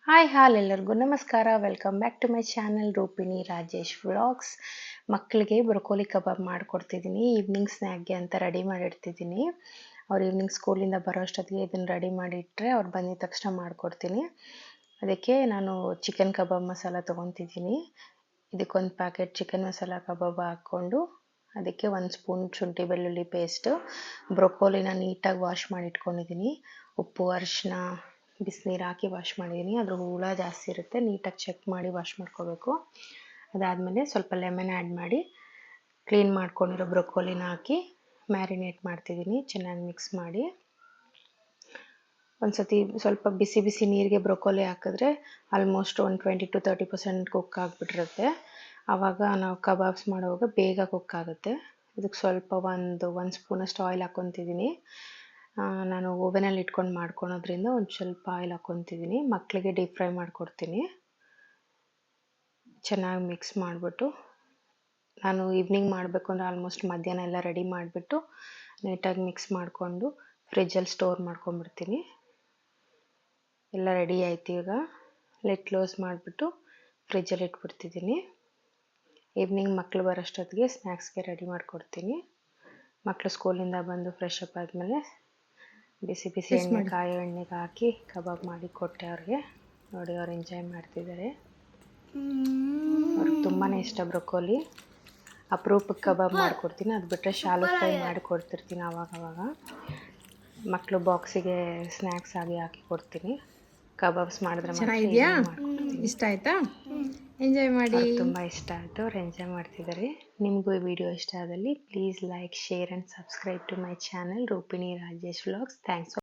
Hi ಎಲ್ಲರಿಗೂ ನಮಸ್ಕಾರ. Welcome back to my channel Rupini Rajesh vlogs. ಮಕ್ಕಳಿಗೆ ಬ್ರೊಕೋಲಿ ಕಬಾಬ್ ಮಾಡಿಕೊಡ್ತಿದ್ದೀನಿ. ಈವ್ನಿಂಗ್ ಸ್ನ್ಯಾಕ್ಗೆ ಅಂತ ರೆಡಿ ಮಾಡಿಡ್ತಿದ್ದೀನಿ. ಅವ್ರು ಈವ್ನಿಂಗ್ ಸ್ಕೂಲಿಂದ ಬರೋ ಅಷ್ಟೊತ್ತಿಗೆ ಇದನ್ನು ರೆಡಿ ಮಾಡಿಟ್ರೆ ಅವ್ರು ಬಂದಿದ ತಕ್ಷಣ ಮಾಡಿಕೊಡ್ತೀನಿ. ಅದಕ್ಕೆ ನಾನು ಚಿಕನ್ ಕಬಾಬ್ ಮಸಾಲ ತೊಗೊತಿದ್ದೀನಿ. ಇದಕ್ಕೊಂದು ಪ್ಯಾಕೆಟ್ ಚಿಕನ್ ಮಸಾಲ ಕಬಾಬ್ ಹಾಕ್ಕೊಂಡು ಅದಕ್ಕೆ 1 ಸ್ಪೂನ್ ಶುಂಠಿ ಬೆಳ್ಳುಳ್ಳಿ ಪೇಸ್ಟು, ಬ್ರೊಕೋಲಿನ ನೀಟಾಗಿ ವಾಶ್ ಮಾಡಿ ಇಟ್ಕೊಂಡಿದ್ದೀನಿ. ಉಪ್ಪು, ಅರಿಶಿನ, ಬಿಸಿನೀರು ಹಾಕಿ ವಾಶ್ ಮಾಡಿದ್ದೀನಿ. ಅದ್ರ ಹುಳ ಜಾಸ್ತಿ ಇರುತ್ತೆ, ನೀಟಾಗಿ ಚೆಕ್ ಮಾಡಿ ವಾಶ್ ಮಾಡ್ಕೋಬೇಕು. ಅದಾದಮೇಲೆ ಸ್ವಲ್ಪ ಲೆಮನ್ ಆ್ಯಡ್ ಮಾಡಿ ಕ್ಲೀನ್ ಮಾಡ್ಕೊಂಡಿರೋ ಬ್ರೊಕೋಲಿನ ಹಾಕಿ ಮ್ಯಾರಿನೇಟ್ ಮಾಡ್ತಿದ್ದೀನಿ. ಚೆನ್ನಾಗಿ ಮಿಕ್ಸ್ ಮಾಡಿ ಒಂದು ಸತಿ ಸ್ವಲ್ಪ ಬಿಸಿ ಬಿಸಿ ನೀರಿಗೆ ಬ್ರೊಕೋಲಿ ಹಾಕಿದ್ರೆ ಆಲ್ಮೋಸ್ಟ್ ಒಂದು 20 to 30% ಕುಕ್ ಆಗಿಬಿಟ್ಟಿರುತ್ತೆ. ಆವಾಗ ನಾವು ಕಬಾಬ್ಸ್ ಮಾಡುವಾಗ ಬೇಗ ಕುಕ್ ಆಗುತ್ತೆ. ಇದಕ್ಕೆ ಸ್ವಲ್ಪ ಒಂದು ಸ್ಪೂನಷ್ಟು ಆಯಿಲ್ ಹಾಕ್ಕೊತಿದ್ದೀನಿ. ನಾನು ಓವೆನಲ್ಲಿ ಇಟ್ಕೊಂಡು ಮಾಡ್ಕೊಳೋದ್ರಿಂದ ಒಂದು ಸ್ವಲ್ಪ ಆಯಿಲ್ ಹಾಕ್ಕೊತಿದ್ದೀನಿ. ಮಕ್ಕಳಿಗೆ ಡೀಪ್ ಫ್ರೈ ಮಾಡಿಕೊಡ್ತೀನಿ. ಚೆನ್ನಾಗಿ ಮಿಕ್ಸ್ ಮಾಡಿಬಿಟ್ಟು ನಾನು ಈವ್ನಿಂಗ್ ಮಾಡಬೇಕು ಅಂದರೆ ಆಲ್ಮೋಸ್ಟ್ ಮಧ್ಯಾಹ್ನ ಎಲ್ಲ ರೆಡಿ ಮಾಡಿಬಿಟ್ಟು ನೀಟಾಗಿ ಮಿಕ್ಸ್ ಮಾಡಿಕೊಂಡು ಫ್ರಿಜ್ಜಲ್ಲಿ ಸ್ಟೋರ್ ಮಾಡ್ಕೊಂಬಿಡ್ತೀನಿ. ಎಲ್ಲ ರೆಡಿ ಆಯ್ತು. ಈಗ ಲಿಡ್ ಕ್ಲೋಸ್ ಮಾಡಿಬಿಟ್ಟು ಫ್ರಿಜ್ಜಲ್ಲಿ ಇಟ್ಬಿಡ್ತಿದ್ದೀನಿ. ಈವ್ನಿಂಗ್ ಮಕ್ಕಳು ಬರೋಷ್ಟೊತ್ತಿಗೆ ಸ್ನ್ಯಾಕ್ಸ್ಗೆ ರೆಡಿ ಮಾಡಿಕೊಡ್ತೀನಿ. ಮಕ್ಕಳು ಸ್ಕೂಲಿಂದ ಬಂದು ಫ್ರೆಶ್ ಅಪ್ ಆದಮೇಲೆ ಬಿಸಿ ಬಿಸಿ ಕಾಯಿ ಎಣ್ಣೆಗೆ ಹಾಕಿ ಕಬಾಬ್ ಮಾಡಿ ಕೊಟ್ಟೆ ಅವ್ರಿಗೆ. ನೋಡಿ ಅವ್ರು ಎಂಜಾಯ್ ಮಾಡ್ತಿದ್ದಾರೆ. ಅವ್ರಿಗೆ ತುಂಬಾ ಇಷ್ಟ ಬ್ರೊಕೋಲಿ. ಅಪರೂಪಕ್ಕೆ ಕಬಾಬ್ ಮಾಡಿಕೊಡ್ತೀನಿ. ಅದು ಬಿಟ್ಟರೆ ಶಾಲು ಫ್ರೈ ಮಾಡಿಕೊಡ್ತಿರ್ತೀನಿ ಆವಾಗವಾಗ. ಮಕ್ಕಳು ಬಾಕ್ಸಿಗೆ ಸ್ನ್ಯಾಕ್ಸ್ ಆಗಿ ಹಾಕಿ ಕೊಡ್ತೀನಿ. ಕಬಾಬ್ಸ್ ಮಾಡಿದ್ರೆ ಚೆನ್ನಾಗಿದೆಯಾ? ಇಷ್ಟ ಆಯ್ತಾ? ಎಂಜಾಯ್ ಮಾಡಿ. ತುಂಬ ಇಷ್ಟ ಆಯಿತು. ಅವ್ರು ಎಂಜಾಯ್ ಮಾಡ್ತಿದ್ದಾರೆ. ನಿಮಗೂ ಈ ವಿಡಿಯೋ ಇಷ್ಟ ಆದಲ್ಲಿ please like, share and subscribe to my channel Rupini Rajesh vlogs. Thanks.